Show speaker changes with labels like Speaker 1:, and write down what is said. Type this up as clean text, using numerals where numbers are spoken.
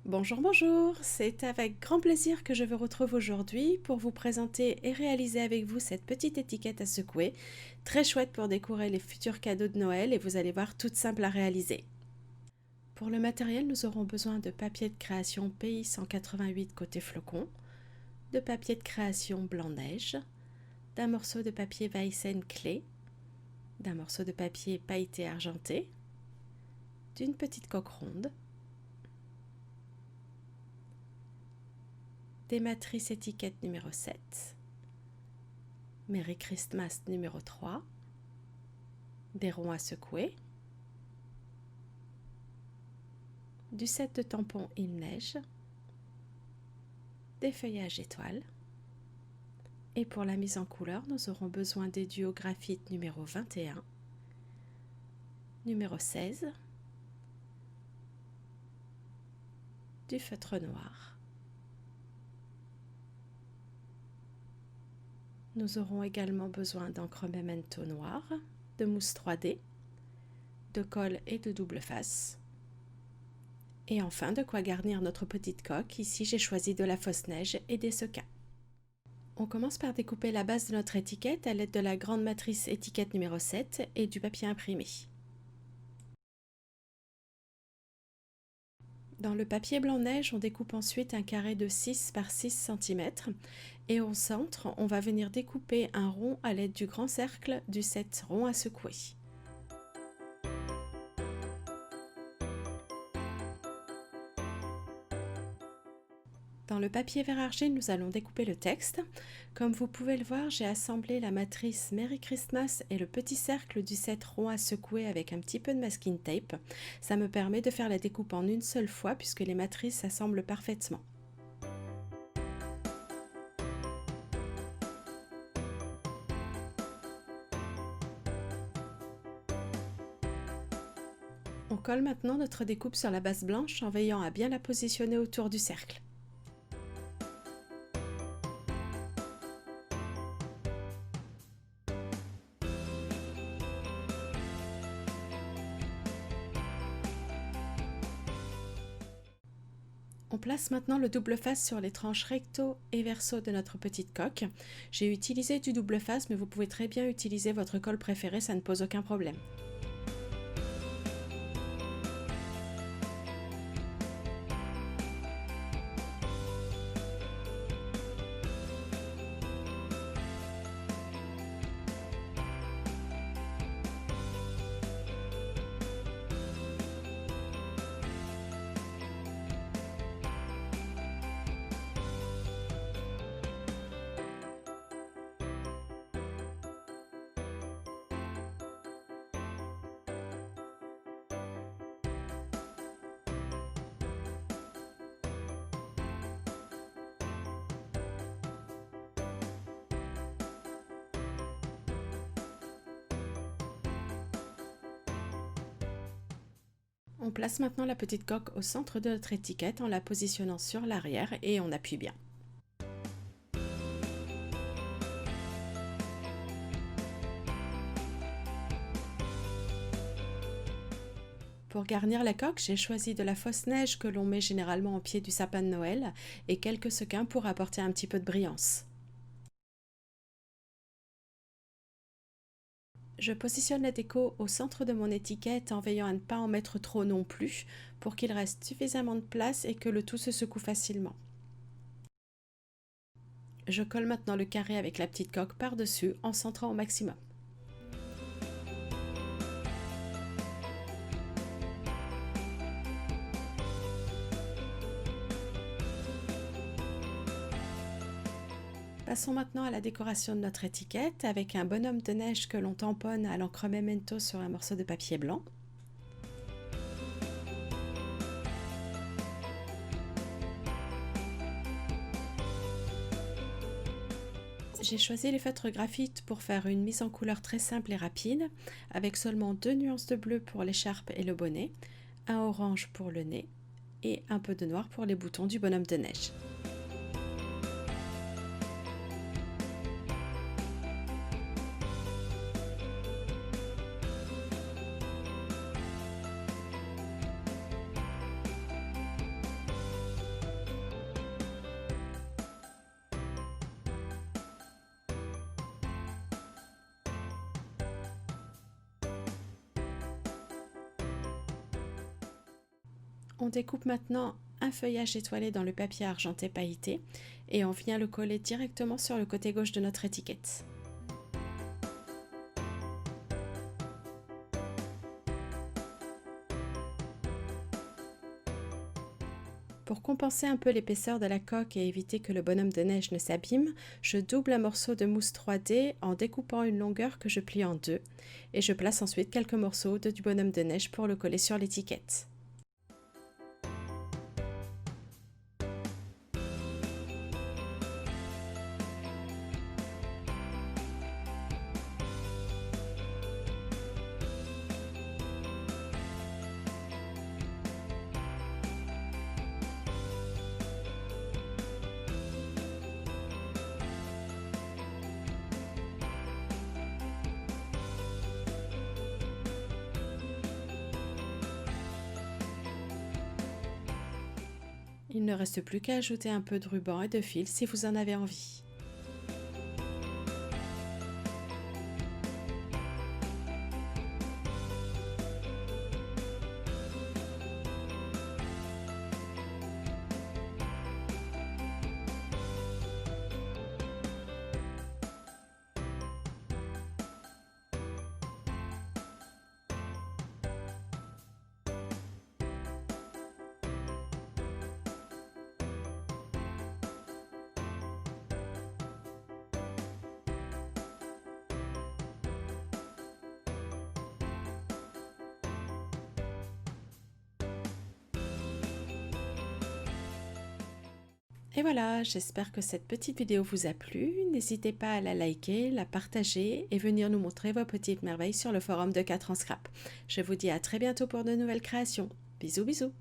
Speaker 1: Bonjour, bonjour, c'est avec grand plaisir que je vous retrouve aujourd'hui pour vous présenter et réaliser avec vous cette petite étiquette à secouer, très chouette pour décorer les futurs cadeaux de Noël et vous allez voir, toute simple à réaliser. Pour le matériel, nous aurons besoin de papier de création PI 188 côté flocon, de papier de création blanc-neige, d'un morceau de papier Weissen clé, d'un morceau de papier pailleté argenté, d'une petite coque ronde, des matrices étiquettes numéro 7, Merry Christmas numéro 3, des ronds à secouer, du set de tampons Il Neige, des feuillages étoiles. Et pour la mise en couleur, nous aurons besoin des duos graphite numéro 21, numéro 16, du feutre noir. Nous aurons également besoin d'encre Memento noire, de mousse 3D, de colle et de double face. Et enfin, de quoi garnir notre petite coque. Ici, j'ai choisi de la fausse neige et des sequins. On commence par découper la base de notre étiquette à l'aide de la grande matrice étiquette numéro 7 et du papier imprimé. Dans le papier blanc-neige, on découpe ensuite un carré de 6 par 6 cm et au centre, on va venir découper un rond à l'aide du grand cercle du set rond à secouer. Dans le papier vert argile, nous allons découper le texte. Comme vous pouvez le voir, j'ai assemblé la matrice Merry Christmas et le petit cercle du set rond à secouer avec un petit peu de masking tape. Ça me permet de faire la découpe en une seule fois puisque les matrices s'assemblent parfaitement. On colle maintenant notre découpe sur la base blanche en veillant à bien la positionner autour du cercle. On place maintenant le double face sur les tranches recto et verso de notre petite coque. J'ai utilisé du double face, mais vous pouvez très bien utiliser votre colle préférée, ça ne pose aucun problème. On place maintenant la petite coque au centre de notre étiquette en la positionnant sur l'arrière et on appuie bien. Pour garnir la coque, j'ai choisi de la fausse neige que l'on met généralement au pied du sapin de Noël et quelques sequins pour apporter un petit peu de brillance. Je positionne la déco au centre de mon étiquette en veillant à ne pas en mettre trop non plus pour qu'il reste suffisamment de place et que le tout se secoue facilement. Je colle maintenant le carré avec la petite coque par-dessus en centrant au maximum. Passons maintenant à la décoration de notre étiquette avec un bonhomme de neige que l'on tamponne à l'encre Memento sur un morceau de papier blanc. J'ai choisi les feutres graphite pour faire une mise en couleur très simple et rapide, avec seulement 2 nuances de bleu pour l'écharpe et le bonnet, un orange pour le nez et un peu de noir pour les boutons du bonhomme de neige. On découpe maintenant un feuillage étoilé dans le papier argenté pailleté et on vient le coller directement sur le côté gauche de notre étiquette. Pour compenser un peu l'épaisseur de la coque et éviter que le bonhomme de neige ne s'abîme, je double un morceau de mousse 3D en découpant une longueur que je plie en deux et je place ensuite quelques morceaux du bonhomme de neige pour le coller sur l'étiquette. Il ne reste plus qu'à ajouter un peu de ruban et de fil si vous en avez envie. Et voilà, j'espère que cette petite vidéo vous a plu. N'hésitez pas à la liker, la partager et venir nous montrer vos petites merveilles sur le forum de 4 en scrap. Je vous dis à très bientôt pour de nouvelles créations. Bisous bisous.